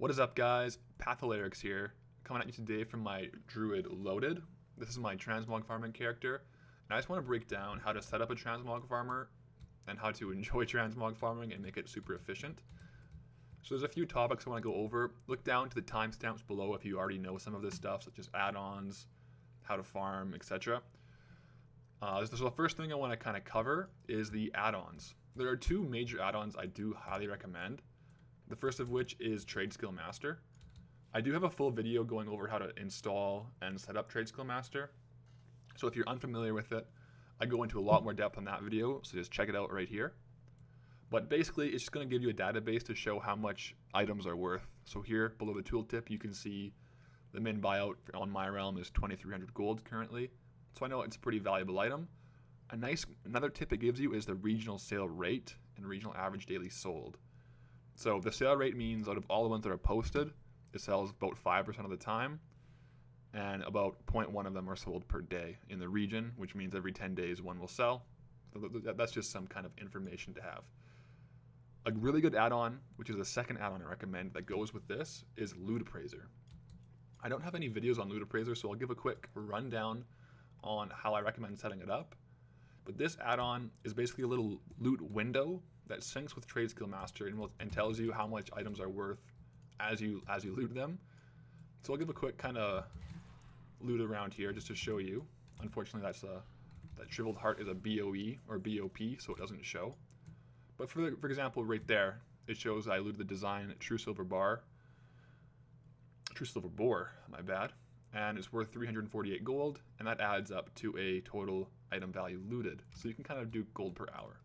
What is up, guys? Pathalerix here, coming at you today from my Druid Loaded. This is my Transmog farming character, and I just want to break down how to set up a Transmog farmer and how to enjoy Transmog farming and make it super efficient. So there's a few topics I want to go over. Look down to the timestamps below if you already know some of this stuff, such as add-ons, how to farm, etc. So the first thing I want to kind of cover is the add-ons. There are two major add-ons I do highly recommend. The first of which is Trade Skill Master. I do have a full video going over how to install and set up Trade Skill Master. So if you're unfamiliar with it, I go into a lot more depth on that video, so just check it out right here. But basically, it's just going to give you a database to show how much items are worth. So here, below the tooltip, you can see the min buyout on my realm is 2,300 gold currently. So I know it's a pretty valuable item. Another tip it gives you is the regional sale rate and regional average daily sold. So the sale rate means out of all the ones that are posted, it sells about 5% of the time, and about 0.1 of them are sold per day in the region, which means every 10 days one will sell. So that's just some kind of information to have. A really good add-on, which is the second add-on I recommend that goes with this, is Loot Appraiser. I don't have any videos on Loot Appraiser, so I'll give a quick rundown on how I recommend setting it up. But this add-on is basically a little loot window that syncs with Trade Skill Master and tells you how much items are worth as you loot them. So I'll give a quick kind of loot around here just to show you. Unfortunately, that Shriveled Heart is a BOE or BOP, so it doesn't show. But for example, right there, it shows I looted the design True Silver Boar, my bad, and it's worth 348 gold, and that adds up to a total item value looted. So you can kind of do gold per hour.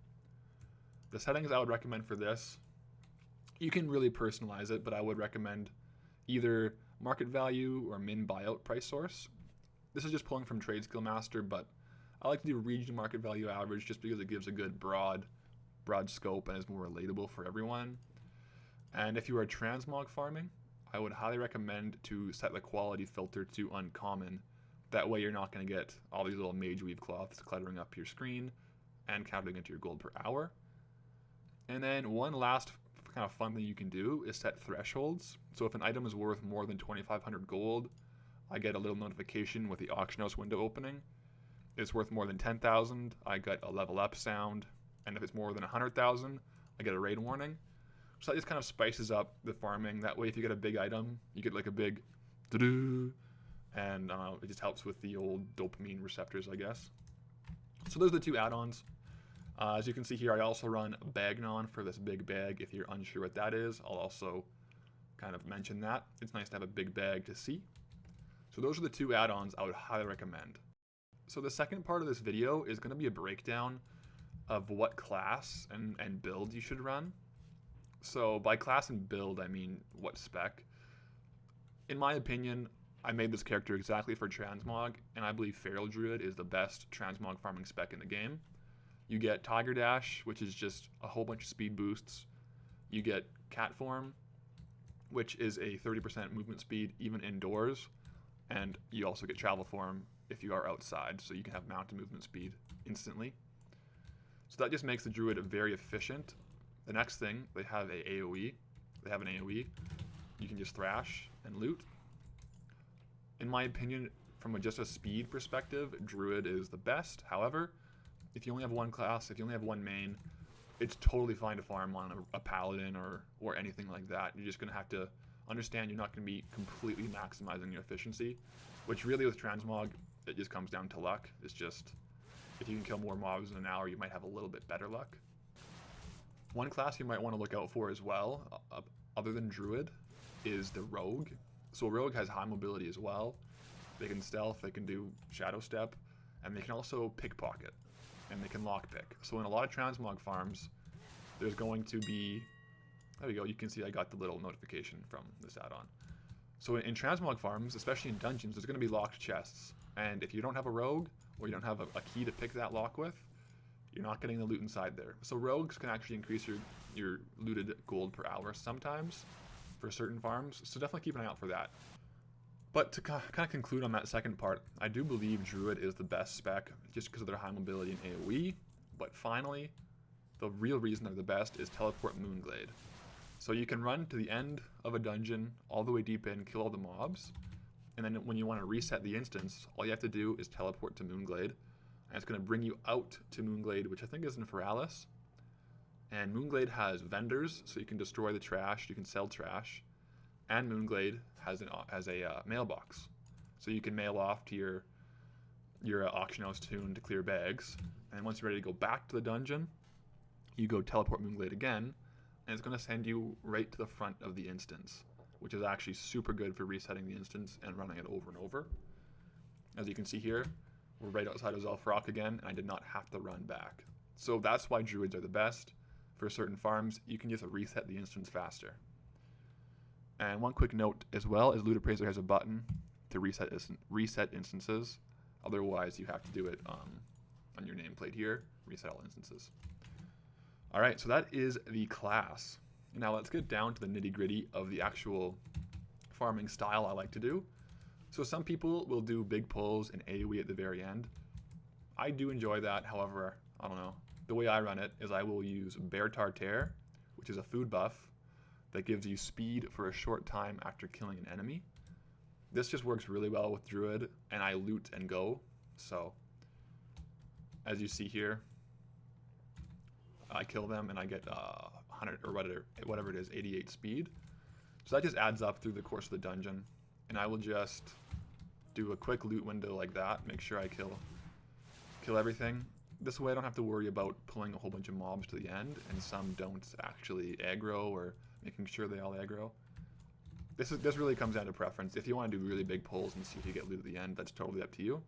The settings I would recommend for this, you can really personalize it, but I would recommend either market value or min buyout price source. This is just pulling from Trade Skill Master, but I like to do region market value average just because it gives a good broad scope and is more relatable for everyone. And if you are transmog farming, I would highly recommend to set the quality filter to uncommon. That way you're not going to get all these little mage weave cloths cluttering up your screen and counting into your gold per hour. And then one last kind of fun thing you can do is set thresholds. So if an item is worth more than 2,500 gold, I get a little notification with the auction house window opening. If it's worth more than 10,000, I get a level up sound. And if it's more than 100,000, I get a raid warning. So that just kind of spices up the farming. That way if you get a big item, you get like a big doo-doo. And it just helps with the old dopamine receptors, I guess. So those are the two add-ons. As you can see here, I also run Bagnon for this big bag. If you're unsure what that is, I'll also kind of mention that. It's nice to have a big bag to see. So those are the two add-ons I would highly recommend. So the second part of this video is going to be a breakdown of what class and build you should run. So by class and build, I mean what spec. In my opinion, I made this character exactly for Transmog, and I believe Feral Druid is the best Transmog farming spec in the game. You get Tiger Dash, which is just a whole bunch of speed boosts. You get Cat Form, which is a 30% movement speed even indoors. And you also get Travel Form if you are outside, so you can have mountain movement speed instantly. So that just makes the Druid very efficient. The next thing, they have an AoE. You can just thrash and loot. In my opinion, from just a speed perspective, Druid is the best. However, if you only have one class, if you only have one main, it's totally fine to farm on a paladin or anything like that. You're just going to have to understand you're not going to be completely maximizing your efficiency, which really with Transmog, it just comes down to luck. It's just, if you can kill more mobs in an hour, you might have a little bit better luck. One class you might want to look out for as well, other than Druid, is the Rogue. So Rogue has high mobility as well. They can stealth, they can do shadow step, and they can also pickpocket. And they can lockpick. So in a lot of Transmog farms, there's going to be, there we go, you can see I got the little notification from this add-on. So in Transmog farms, especially in dungeons, there's going to be locked chests. And if you don't have a rogue, or you don't have a key to pick that lock with, you're not getting the loot inside there. So rogues can actually increase your looted gold per hour sometimes for certain farms. So definitely keep an eye out for that. But to kind of conclude on that second part, I do believe Druid is the best spec just because of their high mobility and AoE. But finally, the real reason they're the best is Teleport Moonglade. So you can run to the end of a dungeon, all the way deep in, kill all the mobs, and then when you want to reset the instance, all you have to do is teleport to Moonglade, and it's going to bring you out to Moonglade, which I think is in Ferralis. And Moonglade has vendors, so you can destroy the trash, you can sell trash, and Moonglade has a mailbox, so you can mail off to your auction house tune to clear bags. And once you're ready to go back to the dungeon, you go teleport Moonglade again, and it's going to send you right to the front of the instance, which is actually super good for resetting the instance and running it over and over. As you can see here, we're right outside of Zul'Farrak again, and I did not have to run back. So that's why druids are the best. For certain farms, you can just reset the instance faster. And one quick note as well is Loot Appraiser has a button to reset instances. Otherwise, you have to do it on your nameplate here, reset all instances. Alright, so that is the class. Now let's get down to the nitty-gritty of the actual farming style I like to do. So some people will do big pulls and AoE at the very end. I do enjoy that, however, I don't know. The way I run it is I will use Bear Tartare, which is a food buff that gives you speed for a short time after killing an enemy. This just works really well with Druid, and I loot and go. So, as you see here, I kill them and I get 100 or whatever it is, 88 speed. So that just adds up through the course of the dungeon, and I will just do a quick loot window like that, make sure I kill everything. This way I don't have to worry about pulling a whole bunch of mobs to the end, and some don't actually aggro, or making sure they all aggro. This really comes down to preference. If you want to do really big pulls and see if you get loot at the end, that's totally up to you.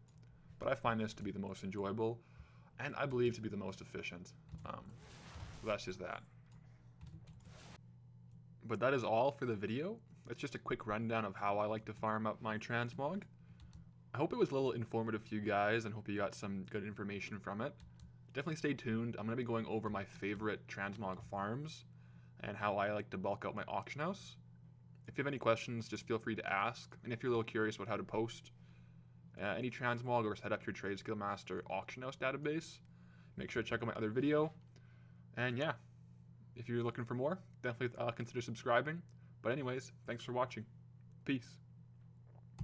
But I find this to be the most enjoyable, and I believe to be the most efficient. So that's just that. But that is all for the video. That's just a quick rundown of how I like to farm up my Transmog. I hope it was a little informative for you guys, and hope you got some good information from it. Definitely stay tuned. I'm going to be going over my favorite Transmog farms and how I like to bulk out my auction house. If you have any questions, just feel free to ask. And if you're a little curious about how to post any Transmog or set up your Trade Skill Master auction house database, make sure to check out my other video. And yeah, if you're looking for more, definitely consider subscribing. But anyways, thanks for watching. Peace.